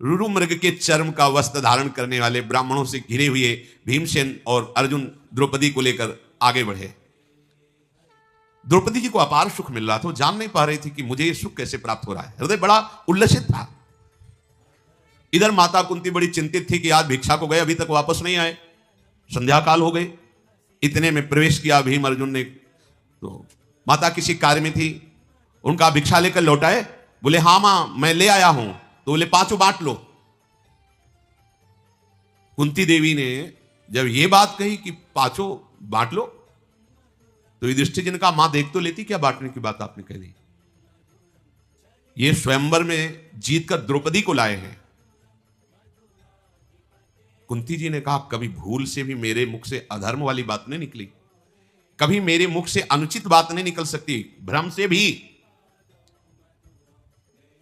रुरु मृग के चर्म का वस्त्र धारण करने वाले ब्राह्मणों से घिरे हुए भीमसेन और अर्जुन द्रौपदी को लेकर आगे बढ़े। द्रौपदी जी को अपार सुख मिल रहा था, वो जान नहीं पा रही थी कि मुझे ये सुख कैसे प्राप्त हो रहा है। हृदय बड़ा उल्लसित था। इधर माता कुंती बड़ी चिंतित थी कि आज भिक्षा को गए, अभी तक वापस नहीं आए, संध्या काल हो गई। इतने में प्रवेश किया भीम अर्जुन ने। तो माता किसी कार्य में थी, उनका भिक्षा लेकर लौटाए। बोले हाँ मां मैं ले आया हूं। तो बोले पांचों बांट लो। कुंती देवी ने जब ये बात कही कि पांचों बांट लो, तो युधिष्ठिर जी ने कहा मां देख तो लेती, क्या बांटने की बात आपने कह दी। ये स्वयंवर में जीतकर द्रौपदी को लाए हैं। कुंती जी ने कहा कभी भूल से भी मेरे मुख से अधर्म वाली बात नहीं निकली, कभी मेरे मुख से अनुचित बात नहीं निकल सकती, भ्रम से भी।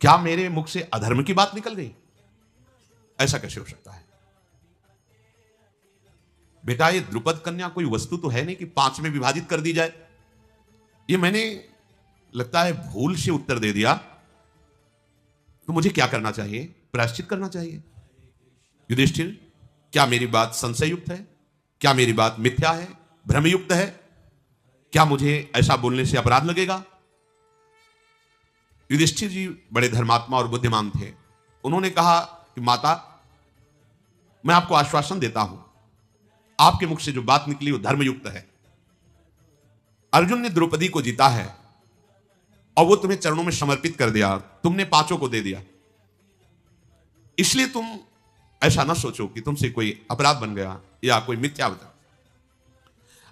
क्या मेरे मुख से अधर्म की बात निकल गई? ऐसा कैसे हो सकता है? बेटा ये द्रुपद कन्या कोई वस्तु तो है नहीं कि 5 में विभाजित कर दी जाए। ये मैंने लगता है भूल से उत्तर दे दिया। तो मुझे क्या करना चाहिए? प्रायश्चित करना चाहिए। युधिष्ठिर क्या मेरी बात संशययुक्त है? क्या मेरी बात मिथ्या है, भ्रमयुक्त है? क्या मुझे ऐसा बोलने से अपराध लगेगा? युधिष्ठिर जी बड़े धर्मात्मा और बुद्धिमान थे। उन्होंने कहा कि माता मैं आपको आश्वासन देता हूं, आपके मुख से जो बात निकली वो धर्मयुक्त है। अर्जुन ने द्रौपदी को जीता है और वो तुम्हें चरणों में समर्पित कर दिया, तुमने पांचों को दे दिया। इसलिए तुम ऐसा ना सोचो कि तुमसे कोई अपराध बन गया या कोई मिथ्या बता।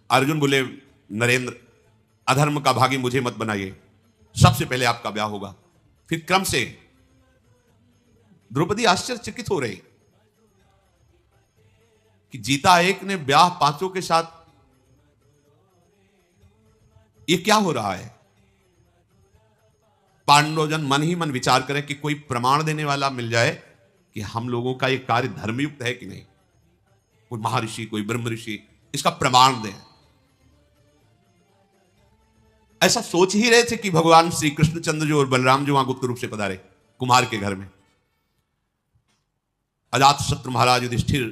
अर्जुन बोले नरेंद्र अधर्म का भागी मुझे मत बनाइए, सबसे पहले आपका ब्याह होगा, फिर क्रम से। द्रौपदी आश्चर्यचकित हो रही कि जीता एक ने ब्याह पांचों के साथ, ये क्या हो रहा है? पांडवजन मन ही मन विचार करें कि कोई प्रमाण देने वाला मिल जाए कि हम लोगों का यह कार्य धर्मयुक्त है कि नहीं। कोई महर्षि, कोई ब्रह्म ऋषि इसका प्रमाण दें। ऐसा सोच ही रहे थे कि भगवान श्री कृष्णचंद्र जो और बलराम जो वहां गुप्त रूप से पधारे कुमार के घर में। अजात शत्रु महाराज युधिष्ठिर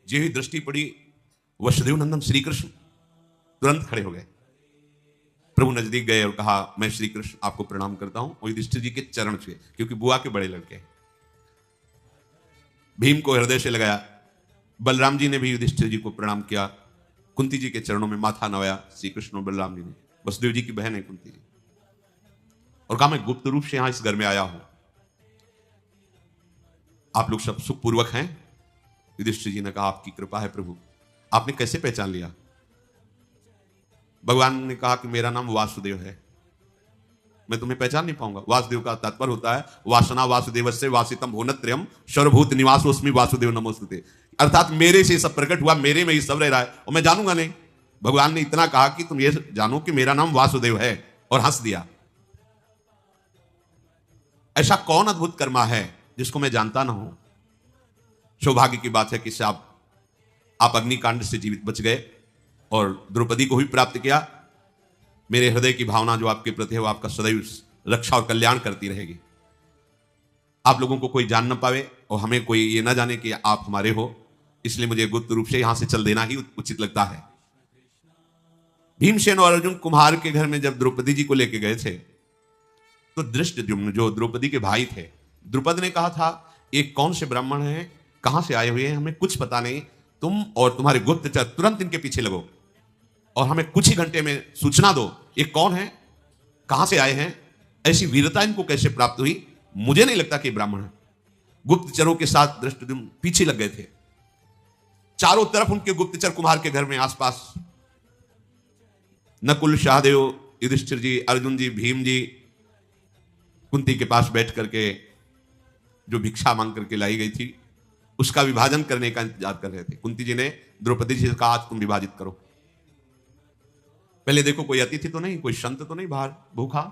जी ही दृष्टि पड़ी, वसुदेव नंदन श्री कृष्ण तुरंत खड़े हो गए, प्रभु नजदीक गए और कहा मैं श्री कृष्ण आपको प्रणाम करता हूं। और युधिष्ठिर जी के चरण छुए, क्योंकि बुआ के बड़े लड़के। भीम को हृदय से लगाया। बलराम जी ने भी युधिष्ठिर जी को प्रणाम किया। कुंती जी के चरणों में माथा नवाया श्री कृष्ण और बलराम जी ने। वसुदेव जी की बहन है कुंती जी, और कहा मैं गुप्त रूप से यहां इस घर में आया हूं, आप लोग सब सुखपूर्वक हैं? युधिष्ठिर जी ने कहा आपकी कृपा है प्रभु। आपने कैसे पहचान लिया? भगवान ने कहा कि मेरा नाम वासुदेव है, मैं तुम्हें पहचान नहीं पाऊंगा। वासुदेव का तात्पर्य होता है वासना वासुदेवस्य वासितम भुवनत्रयम् सर्वभूत निवासोऽस्मि वासुदेव नमोस्तुते। अर्थात मेरे से सब प्रकट हुआ, मेरे में ही सब रह रहा है और मैं जानूंगा नहीं। भगवान ने इतना कहा कि तुम ये जानो कि मेरा नाम वासुदेव है, और हंस दिया। ऐसा कौन अद्भुत कर्मा है जिसको मैं जानता ना हूं? सौभाग्य की बात है कि आप अग्निकांड से जीवित बच गए और द्रौपदी को भी प्राप्त किया। मेरे हृदय की भावना जो आपके प्रति है वो आपका सदैव रक्षा और कल्याण करती रहेगी। आप लोगों को कोई जान ना पावे और हमें कोई ये ना जाने कि आप हमारे हो, इसलिए मुझे गुप्त रूप से यहां से चल देना ही उचित लगता है। भीमसेन और अर्जुन कुम्हार के घर में जब द्रौपदी जी को लेके गए थे, तो धृष्टद्युम्न जो द्रौपदी के भाई थे, द्रुपद ने कहा था ये कौन से ब्राह्मण हैं, कहां से आए हुए हैं, हमें कुछ पता नहीं, तुम और तुम्हारे गुप्तचर तुरंत इनके पीछे लगो और हमें कुछ ही घंटे में सूचना दो, ये कौन है, कहां से आए हैं, ऐसी वीरता इनको कैसे प्राप्त हुई? मुझे नहीं लगता कि ब्राह्मण है। गुप्तचरों के साथ धृष्टद्युम्न पीछे लग गए थे। चारों तरफ उनके गुप्तचर कुम्हार के घर में आसपास नकुल, सहदेव, युधिष्ठिर जी, अर्जुन जी, भीम जी कुंती के पास बैठ करके जो भिक्षा मांग करके लाई गई थी उसका विभाजन करने का इंतजार कर रहे थे। कुंती जी ने द्रौपदी जी से कहा आज तुम विभाजित करो। पहले देखो कोई अतिथि तो नहीं, कोई संत तो नहीं बाहर भूखा,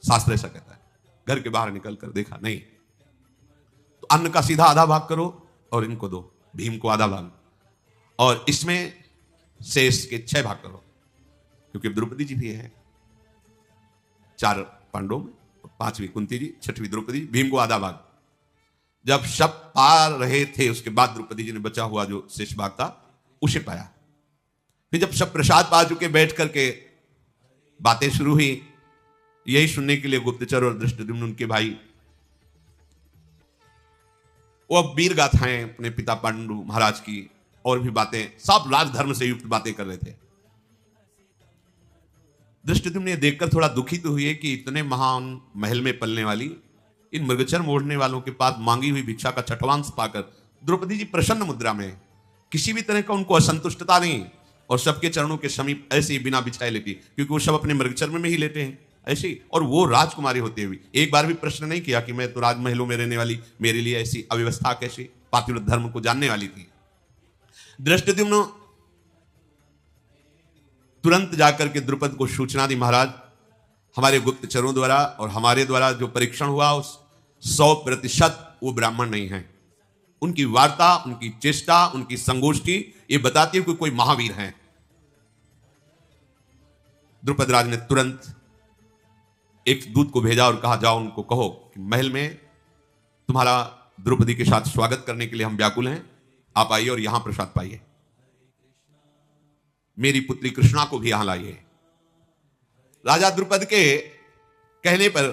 शास्त्र ऐसा कहता है। घर के बाहर निकल कर देखा नहीं, तो अन्न का सीधा आधा भाग करो और इनको दो, भीम को आधा भाग, और इसमें शेष के 6 भाग करो, क्योंकि द्रौपदी जी भी है। 4 पांडवों में, 5वीं कुंती जी, 6वीं द्रौपदी, भीम को आधा भाग। जब शब पा रहे थे उसके बाद द्रौपदी जी ने बचा हुआ जो शेष भाग था उसे पाया। फिर जब सब प्रसाद पा चुके बैठ करके बातें शुरू हुई, यही सुनने के लिए गुप्तचर और धृष्टद्युम्न उनके भाई वो वीर गाथाएं अपने पिता पांडु महाराज की और भी बातें, सब राजधर्म से युक्त बातें कर रहे थे। धृष्टद्युम्न ने देखकर थोड़ा दुखी तो हुए कि इतने महान महल में पलने वाली इन मृगचर मोड़ने वालों के पास मांगी हुई भिक्षा का छठवांश पाकर द्रौपदी जी प्रसन्न मुद्रा में, किसी भी तरह का उनको असंतुष्टता नहीं, और सबके चरणों के समीप ऐसे ही बिना बिछाए लेती, क्योंकि वो सब अपने मृगचर में ही लेते हैं ऐसे ही। और वो राजकुमारी होते हुए एक बार भी प्रश्न नहीं किया कि मैं तो राजमहलों में रहने वाली, मेरे लिए ऐसी अव्यवस्था कैसे, पातिव्रत धर्म को जानने वाली थी। धृष्टद्युम्न तुरंत जाकर के द्रुपद को सूचना दी, महाराज हमारे गुप्तचरों द्वारा और हमारे द्वारा जो परीक्षण हुआ उस 100% वो ब्राह्मण नहीं है। उनकी वार्ता, उनकी चेष्टा, उनकी संगोष्ठी ये बताती है कि कोई महावीर हैं। द्रुपद राज ने तुरंत एक दूत को भेजा और कहा जाओ उनको कहो कि महल में तुम्हारा द्रौपदी के साथ स्वागत करने के लिए हम व्याकुल हैं, आप आइए और यहां प्रसाद पाइए, मेरी पुत्री कृष्णा को भी यहां लाइए। राजा द्रुपद के कहने पर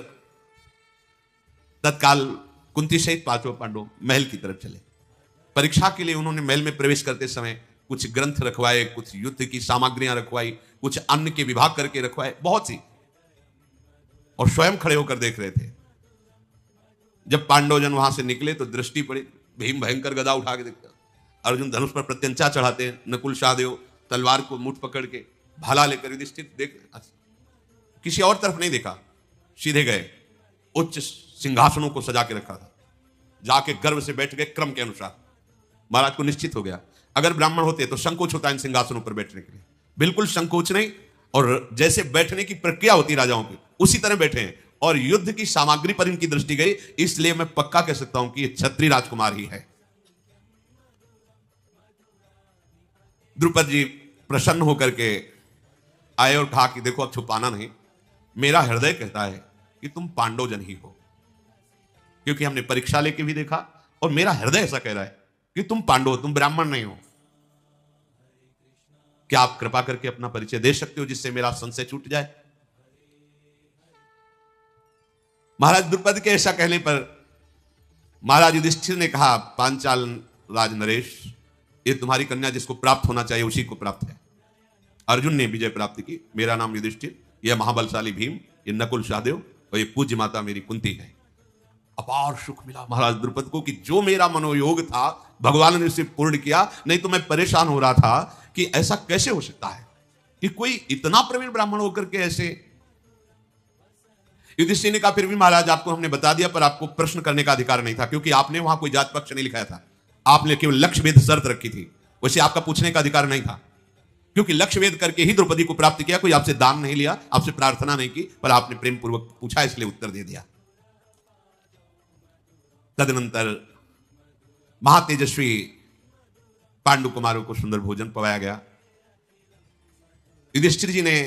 तत्काल कुंती सहित पांचों पांडव महल की तरफ चले। परीक्षा के लिए उन्होंने महल में प्रवेश करते समय कुछ ग्रंथ रखवाए, कुछ युद्ध की सामग्रियां रखवाई, कुछ अन्न के विभाग करके रखवाए, बहुत सी, और स्वयं खड़े होकर देख रहे थे। जब पांडवजन वहां से निकले तो दृष्टि पड़ी, भीम भयंकर गदा उठा के देखता, अर्जुन धनुष पर प्रत्यंचा चढ़ाते हैं, नकुल सहदेव तलवार को मुठ पकड़ के भाला लेकर युधिष्ठिर देख, किसी और तरफ नहीं देखा, सीधे गए। उच्च सिंहासनों को सजा के रखा था, जाके गर्व से बैठ गए क्रम के अनुसार। महाराज को निश्चित हो गया अगर ब्राह्मण होते तो संकोच होता इन सिंहासनों पर बैठने के लिए, बिल्कुल संकोच नहीं, और जैसे बैठने की प्रक्रिया होती राजाओं की उसी तरह बैठे हैं, और युद्ध की सामग्री पर इनकी दृष्टि गई, इसलिए मैं पक्का कह सकता हूं कि ये क्षत्रिय राजकुमार ही है। द्रुपद जी प्रसन्न होकर के आए और कहा कि देखो अब छुपाना नहीं, मेरा हृदय कहता है कि तुम पांडवजन ही हो, क्योंकि हमने परीक्षा लेके भी देखा और मेरा हृदय ऐसा कह रहा है कि तुम पांडव, तुम ब्राह्मण नहीं हो। क्या आप कृपा करके अपना परिचय दे सकते हो जिससे मेरा संशय छूट जाए? महाराज द्रुपद के ऐसा कहने पर महाराज युधिष्ठिर ने कहा, पांचाल राज नरेश, ये तुम्हारी कन्या जिसको प्राप्त होना चाहिए उसी को प्राप्त है। अर्जुन ने विजय प्राप्त की, मेरा नाम युधिष्ठिर, यह महाबलशाली भीम, ये नकुल सहदेव और ये पूज्य माता मेरी कुंती है। अपार सुख मिला महाराज द्रुपद को कि जो मेरा मनोयोग था भगवान ने उसे पूर्ण किया, नहीं तो मैं परेशान हो रहा था कि ऐसा कैसे हो सकता है कि कोई इतना प्रवीण ब्राह्मण होकर के ऐसे। युधिष्ठिर ने कहा फिर भी महाराज आपको हमने बता दिया, पर आपको प्रश्न करने का अधिकार नहीं था, क्योंकि आपने वहां कोई जात पक्ष नहीं लिखाया था, आपने केवल लक्ष्य भेद शर्त रखी थी, वैसे आपका पूछने का अधिकार नहीं था, क्योंकि लक्ष्य भेद करके ही द्रौपदी को प्राप्त किया, कोई आपसे दान नहीं लिया, आपसे प्रार्थना नहीं की, पर आपने प्रेम पूर्वक पूछा इसलिए उत्तर दे दिया। तदनंतर महातेजस्वी पांडु कुमारों को सुंदर भोजन पवाया गया। युधिष्ठिर जी ने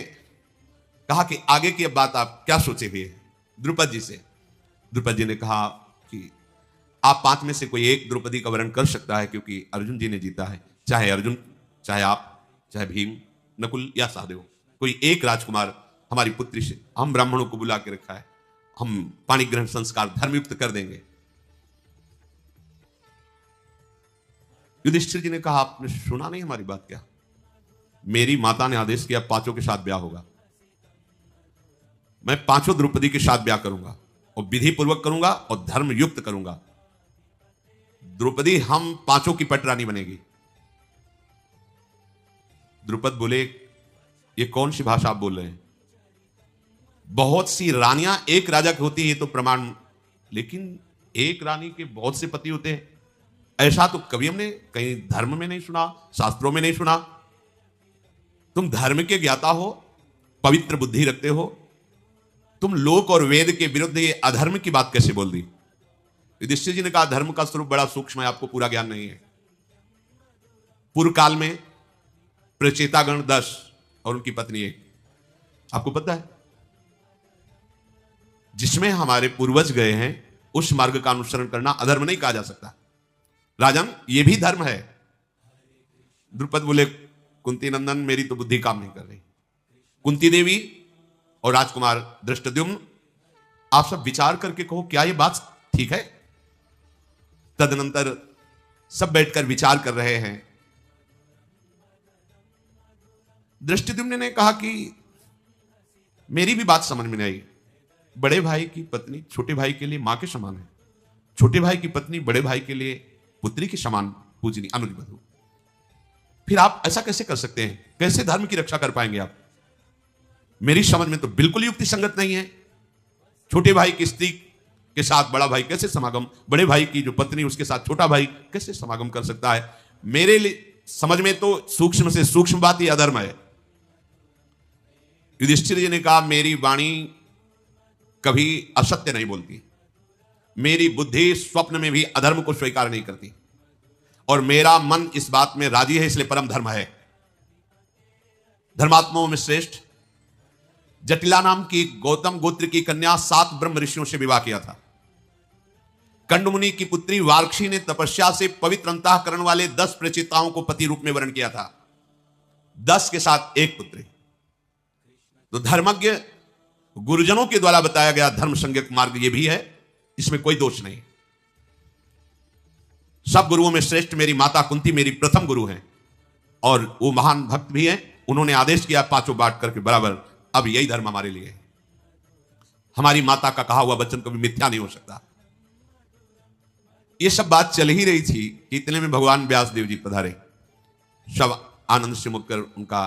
कहा कि आगे की अब बात आप क्या सोचे हुए द्रुपद जी से। द्रुपद जी ने कहा कि आप पांच में से कोई एक द्रौपदी का वर्ण कर सकता है, क्योंकि अर्जुन जी ने जीता है, चाहे अर्जुन, चाहे आप, चाहे भीम, नकुल या सहदेव, कोई एक राजकुमार हमारी पुत्री से, हम ब्राह्मणों को बुला के रखा है, हम पाणी ग्रहण संस्कार धर्मयुक्त कर देंगे। युधिष्ठिर जी ने कहा आपने सुना नहीं हमारी बात? क्या, मेरी माता ने आदेश किया पांचों के साथ ब्याह होगा, मैं पांचों द्रौपदी के साथ ब्याह करूंगा और विधि पूर्वक करूंगा और धर्म युक्त करूंगा। द्रौपदी हम पांचों की पटरानी बनेगी। द्रुपद बोले ये कौन सी भाषा आप बोल रहे हैं? बहुत सी रानियां एक राजा की होती है ये तो प्रमाण, लेकिन एक रानी के बहुत से पति होते हैं, ऐसा तो कभी हमने कहीं धर्म में नहीं सुना, शास्त्रों में नहीं सुना। तुम धर्म के ज्ञाता हो, पवित्र बुद्धि रखते हो, तुम लोक और वेद के विरुद्ध ये अधर्म की बात कैसे बोल दी? युधिष्ठिर जी ने कहा धर्म का स्वरूप बड़ा सूक्ष्म है, आपको पूरा ज्ञान नहीं है। पूर्व काल में प्रचेतागण 10 और उनकी पत्नी 1, आपको पता है, जिसमें हमारे पूर्वज गए हैं उस मार्ग का अनुसरण करना अधर्म नहीं कहा जा सकता। राजन, ये भी धर्म है। द्रुपद बोले, कुंती नंदन, मेरी तो बुद्धि काम नहीं कर रही। कुंती देवी और राजकुमार धृष्टद्युम्न, आप सब विचार करके कहो, क्या ये बात ठीक है? तदनंतर सब बैठकर विचार कर रहे हैं। धृष्टद्युम्न ने कहा कि मेरी भी बात समझ में नहीं आई। बड़े भाई की पत्नी छोटे भाई के लिए मां के समान है, छोटे भाई की पत्नी बड़े भाई के लिए पुत्री के समान पूजनी अनुज बधू। फिर आप ऐसा कैसे कर सकते हैं? कैसे धर्म की रक्षा कर पाएंगे आप? मेरी समझ में तो बिल्कुल युक्ति संगत नहीं है। छोटे भाई की स्त्री के साथ बड़ा भाई कैसे समागम, बड़े भाई की जो पत्नी उसके साथ छोटा भाई कैसे समागम कर सकता है? मेरे लिए समझ में तो सूक्ष्म से सूक्ष्म बात ही अधर्म है। युधिष्ठिर जी ने कहा, मेरी वाणी कभी असत्य नहीं बोलती, मेरी बुद्धि स्वप्न में भी अधर्म को स्वीकार नहीं करती, और मेरा मन इस बात में राजी है, इसलिए परम धर्म है। धर्मात्माओं में श्रेष्ठ जटिला नाम की गौतम गोत्र की कन्या 7 ब्रह्म ऋषियों से विवाह किया था। कंडमुनि की पुत्री वार्क्षी ने तपस्या से पवित्र अंतःकरण वाले 10 प्रचेताओं को पति रूप में वरण किया था, 10 के साथ एक पुत्री। तो धर्मज्ञ गुरुजनों के द्वारा बताया गया धर्म संज्ञक मार्ग यह भी है, इसमें कोई दोष नहीं। सब गुरुओं में श्रेष्ठ मेरी माता कुंती मेरी प्रथम गुरु हैं, और वो महान भक्त भी हैं। उन्होंने आदेश किया 5 बांट करके बराबर, अब यही धर्म हमारे लिए है। हमारी माता का कहा हुआ वचन कभी मिथ्या नहीं हो सकता। ये सब बात चल ही रही थी कि इतने में भगवान व्यास देव जी पधारे। सब आनंद से मुकर उनका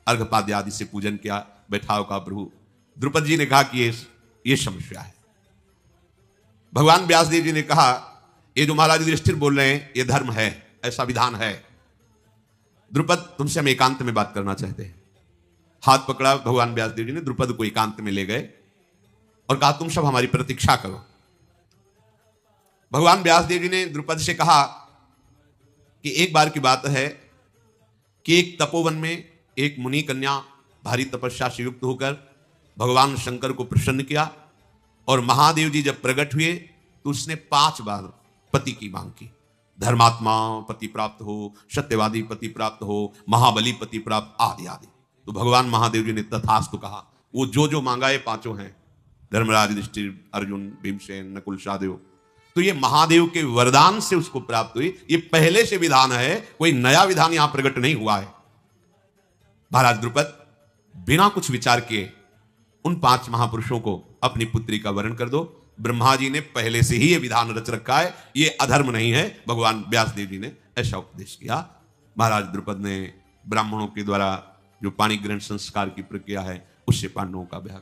अर्घपाद्य आदि से पूजन किया। बैठाओ का प्रभु। द्रुपद जी ने कहा कि ये समस्या है। भगवान व्यास देव जी ने कहा, ये जो महाराज युधिष्ठिर बोल रहे हैं ये धर्म है, ऐसा विधान है। द्रुपद, तुमसे हम एकांत में बात करना चाहते हैं। हाथ पकड़ा भगवान व्यास देव जी ने, द्रुपद को एकांत में ले गए और कहा, तुम सब हमारी प्रतीक्षा करो। भगवान व्यास देव जी ने द्रुपद से कहा कि एक बार की बात है कि एक तपोवन में एक मुनि कन्या भारी तपस्या से युक्त होकर भगवान शंकर को प्रसन्न किया, और महादेव जी जब प्रकट हुए तो उसने 5 बार पति की मांग की। धर्मात्मा पति प्राप्त हो, सत्यवादी पति प्राप्त हो, महाबली पति प्राप्त, आदि आदि। तो भगवान महादेव जी ने तथास्तु कहा। वो जो मांगा ये 5 हैं, धर्मराज, युधिष्ठिर, अर्जुन, भीमसेन, नकुल, सहदेव। तो ये महादेव के वरदान से उसको प्राप्त हुई। ये पहले से विधान है, कोई नया विधान यहां प्रकट नहीं हुआ है। महाराज द्रुपद, बिना कुछ विचार किए उन 5 महापुरुषों को अपनी पुत्री का वरण कर दो। ब्रह्मा जी ने पहले से ही ये विधान रच रखा है, ये अधर्म नहीं है। भगवान व्यास देव जी ने ऐसा उपदेश किया। महाराज द्रुपद ने ब्राह्मणों के द्वारा जो पाणी ग्रहण संस्कार की प्रक्रिया है उससे पांडवों का ब्याह